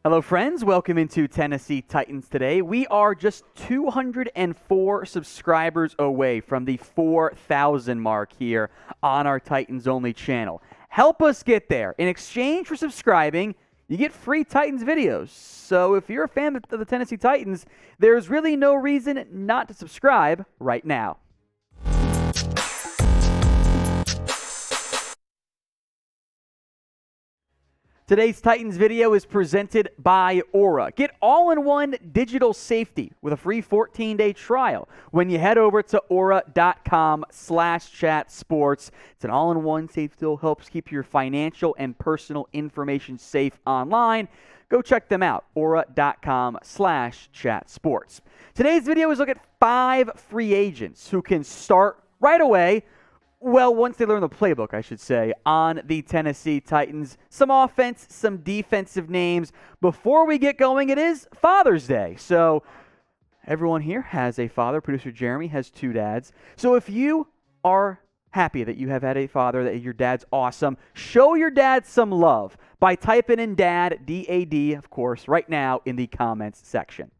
Hello, friends. Welcome into Tennessee Titans today. We are just 204 subscribers away from the 4,000 mark here on our Titans Only channel. Help us get there. In exchange for subscribing, you get free Titans videos. So if you're a fan of the Tennessee Titans, there's really no reason not to subscribe right now. Today's Titans video is presented by Aura. Get all-in-one digital safety with a free 14-day trial when you head over to aura.com/chatsports. It's an all-in-one safe tool, helps keep your financial and personal information safe online. Go check them out, aura.com/chatsports. Today's video is look at 5 free agents who can start right away. Well, once they learn the playbook, I should say, on the Tennessee Titans. Some offense, some defensive names. Before we get going, it is Father's Day. So everyone here has a father. Producer Jeremy has 2 dads. So if you are happy that you have had a father, that your dad's awesome, show your dad some love by typing in dad, D-A-D, of course, right now in the comments section.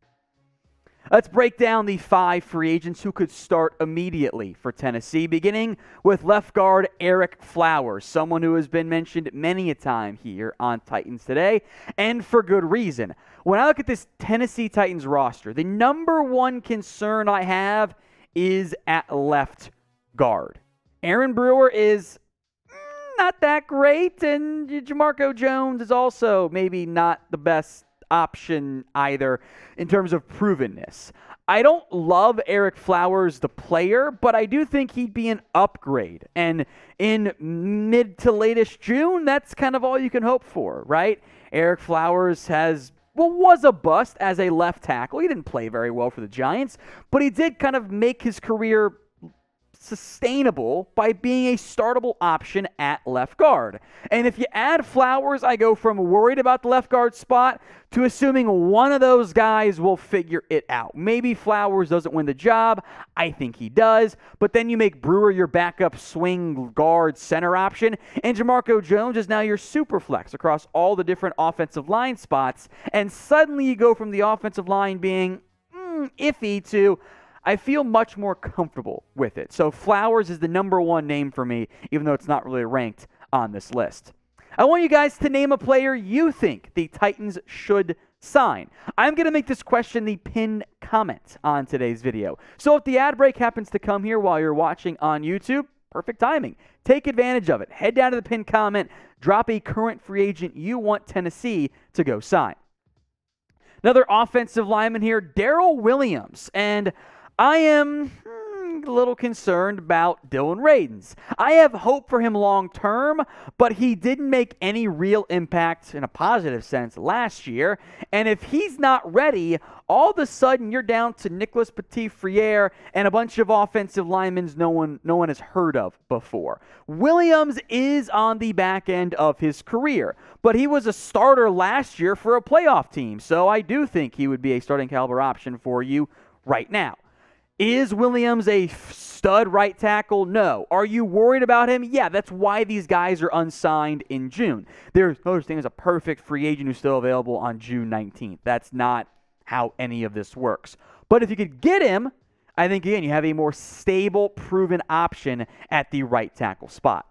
Let's break down the 5 free agents who could start immediately for Tennessee, beginning with left guard Ereck Flowers, someone who has been mentioned many a time here on Titans Today, and for good reason. When I look at this Tennessee Titans roster, the number one concern I have is at left guard. Aaron Brewer is not that great, and Jamarco Jones is also maybe not the best option either in terms of provenness. I don't love Ereck Flowers, the player, but I do think he'd be an upgrade. And in mid to latest June, that's kind of all you can hope for, right? Ereck Flowers was a bust as a left tackle. He didn't play very well for the Giants, but he did kind of make his career sustainable by being a startable option at left guard. And if you add Flowers, I go from worried about the left guard spot to assuming one of those guys will figure it out. Maybe Flowers doesn't win the job. I think he does. But then you make Brewer your backup swing guard center option, and Jamarco Jones is now your super flex across all the different offensive line spots. And suddenly you go from the offensive line being iffy to I feel much more comfortable with it. So Flowers is the number one name for me, even though it's not really ranked on this list. I want you guys to name a player you think the Titans should sign. I'm going to make this question the pinned comment on today's video. So if the ad break happens to come here while you're watching on YouTube, perfect timing. Take advantage of it. Head down to the pinned comment, drop a current free agent you want Tennessee to go sign. Another offensive lineman here, Daryl Williams. And I am a little concerned about Dillon Radunz. I have hope for him long term, but he didn't make any real impact in a positive sense last year. And if he's not ready, all of a sudden you're down to Nicholas Petit-Frere and a bunch of offensive linemen no one has heard of before. Williams is on the back end of his career, but he was a starter last year for a playoff team, so I do think he would be a starting caliber option for you right now. Is Williams a stud right tackle? No. Are you worried about him? Yeah, that's why these guys are unsigned in June. There's no such thing as a perfect free agent who's still available on June 19th. That's not how any of this works. But if you could get him, I think, again, you have a more stable, proven option at the right tackle spot.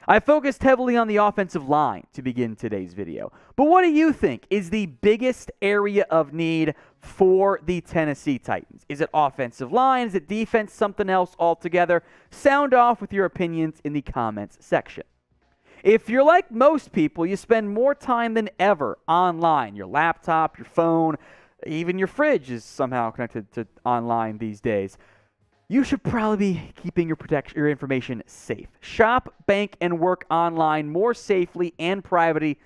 I focused heavily on the offensive line to begin today's video. But what do you think is the biggest area of need for the Tennessee Titans? Is it offensive line? Is it defense? Something else altogether? Sound off with your opinions in the comments section. If you're like most people, you spend more time than ever online. Your laptop, your phone, even your fridge is somehow connected to online these days. You should probably be keeping your information safe. Shop, bank, and work online more safely and privately,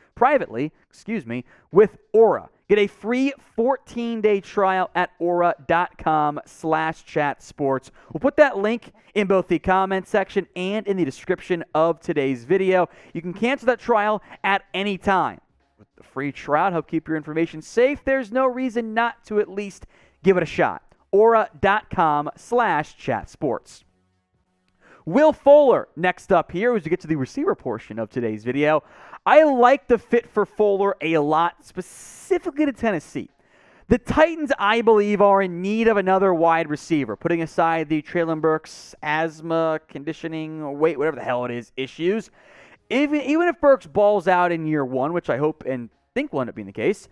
with Aura. Get a free 14-day trial at aura.com/chatsports. We'll put that link in both the comment section and in the description of today's video. You can cancel that trial at any time. With the free trial to help keep your information safe, there's no reason not to at least give it a shot. Aura.com/chatsports. Will Fuller next up here as we get to the receiver portion of today's video. I like the fit for Fuller a lot, specifically to Tennessee. The Titans, I believe, are in need of another wide receiver, putting aside the Treylon Burks asthma, conditioning, weight, whatever the hell it is, issues. Even if Burks balls out in year one, which I hope and think will end up being the case,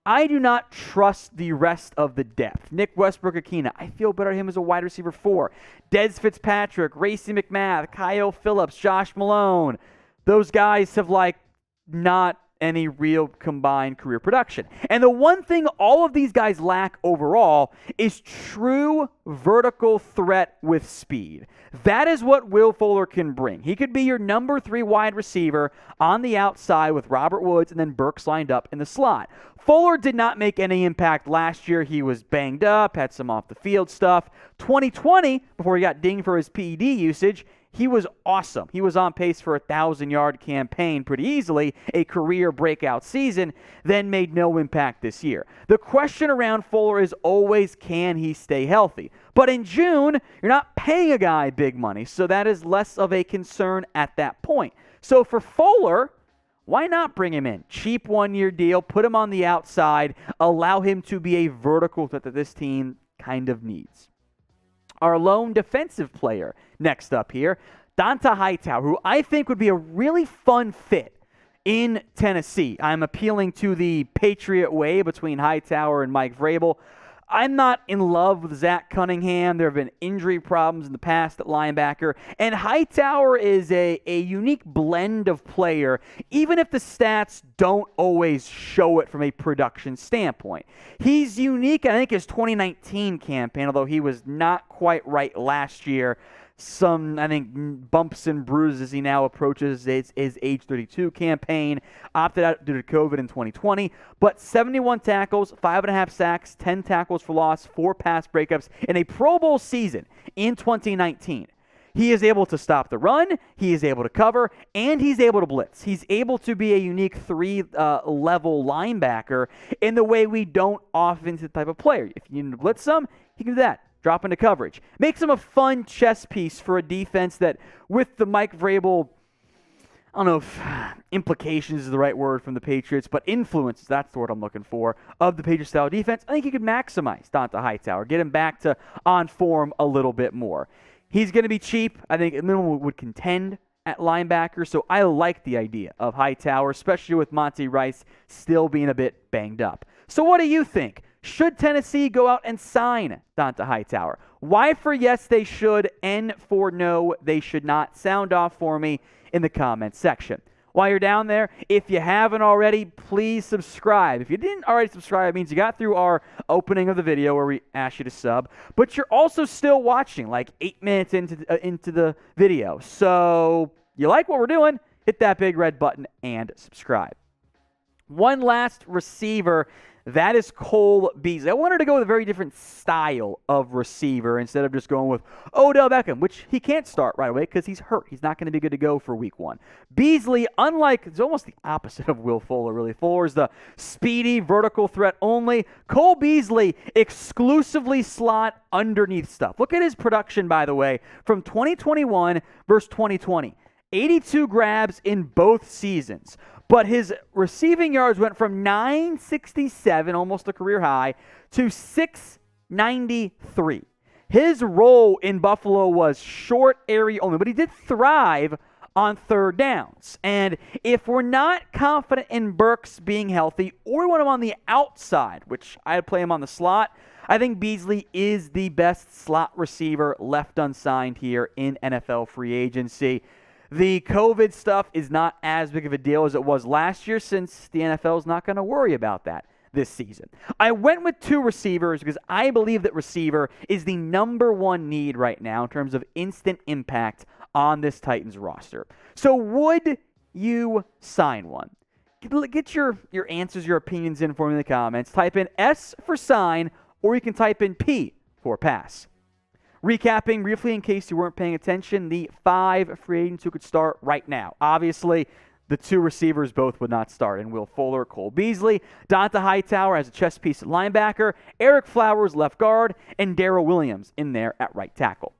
I do not trust the rest of the depth. Nick Westbrook-Akina, I feel better at him as a wide receiver 4. Dez Fitzpatrick, Racey McMath, Kyle Phillips, Josh Malone. Those guys have, not any real combined career production. And the one thing all of these guys lack overall is true vertical threat with speed. That is what Will Fuller can bring. He could be your number 3 wide receiver on the outside with Robert Woods and then Burks lined up in the slot. Fuller did not make any impact last year. He was banged up, had some off the field stuff. 2020, before he got dinged for his PED usage, he was awesome. He was on pace for a 1,000-yard campaign pretty easily, a career breakout season, then made no impact this year. The question around Fuller is always, can he stay healthy? But in June, you're not paying a guy big money, so that is less of a concern at that point. So for Fuller, why not bring him in? Cheap one-year deal, put him on the outside, allow him to be a vertical that this team kind of needs. Our lone defensive player next up here, Donta Hightower, who I think would be a really fun fit in Tennessee. I'm appealing to the Patriot way between Hightower and Mike Vrabel. I'm not in love with Zach Cunningham. There have been injury problems in the past at linebacker. And Hightower is a unique blend of player, even if the stats don't always show it from a production standpoint. He's unique, I think, his 2019 campaign, although he was not quite right last year. Some, I think, bumps and bruises as he now approaches his age 32 campaign. Opted out due to COVID in 2020. But 71 tackles, 5.5 sacks, 10 tackles for loss, 4 pass breakups in a Pro Bowl season in 2019. He is able to stop the run, he is able to cover, and he's able to blitz. He's able to be a unique 3-level linebacker in the way we don't often see the type of player. If you need to blitz some, he can do that. Drop into coverage. Makes him a fun chess piece for a defense that, with the Mike Vrabel, I don't know if implications is the right word from the Patriots, but influences, that's the word I'm looking for, of the Patriots-style defense. I think you could maximize Donta Hightower, get him back to on form a little bit more. He's going to be cheap. I think minimum would contend at linebacker, so I like the idea of Hightower, especially with Monty Rice still being a bit banged up. So what do you think? Should Tennessee go out and sign Donta Hightower? Why for yes they should, and for no they should not? Sound off for me in the comments section. While you're down there, if you haven't already, please subscribe. If you didn't already subscribe, it means you got through our opening of the video where we asked you to sub, but you're also still watching, like 8 minutes into the video. So you like what we're doing, hit that big red button and subscribe. One last receiver, that is Cole Beasley. I wanted to go with a very different style of receiver instead of just going with Odell Beckham, which he can't start right away because he's hurt. He's not going to be good to go for week 1. Beasley, unlike, it's almost the opposite of Will Fuller, really. Fuller's the speedy, vertical threat only. Cole Beasley, exclusively slot underneath stuff. Look at his production, by the way, from 2021 versus 2020. 82 grabs in both seasons. But his receiving yards went from 967, almost a career high, to 693. His role in Buffalo was short area only, but he did thrive on third downs. And if we're not confident in Burks being healthy, or we want him on the outside, which I'd play him on the slot, I think Beasley is the best slot receiver left unsigned here in NFL free agency. The COVID stuff is not as big of a deal as it was last year, since the NFL is not going to worry about that this season. I went with 2 receivers because I believe that receiver is the number 1 need right now in terms of instant impact on this Titans roster. So would you sign one? Get your answers, your opinions in for me in the comments. Type in S for sign, or you can type in P for pass. Recapping briefly in case you weren't paying attention, the 5 free agents who could start right now. Obviously, the 2 receivers both would not start, and Will Fuller, Cole Beasley. Donta Hightower as a chess piece at linebacker, Ereck Flowers left guard, and Daryl Williams in there at right tackle.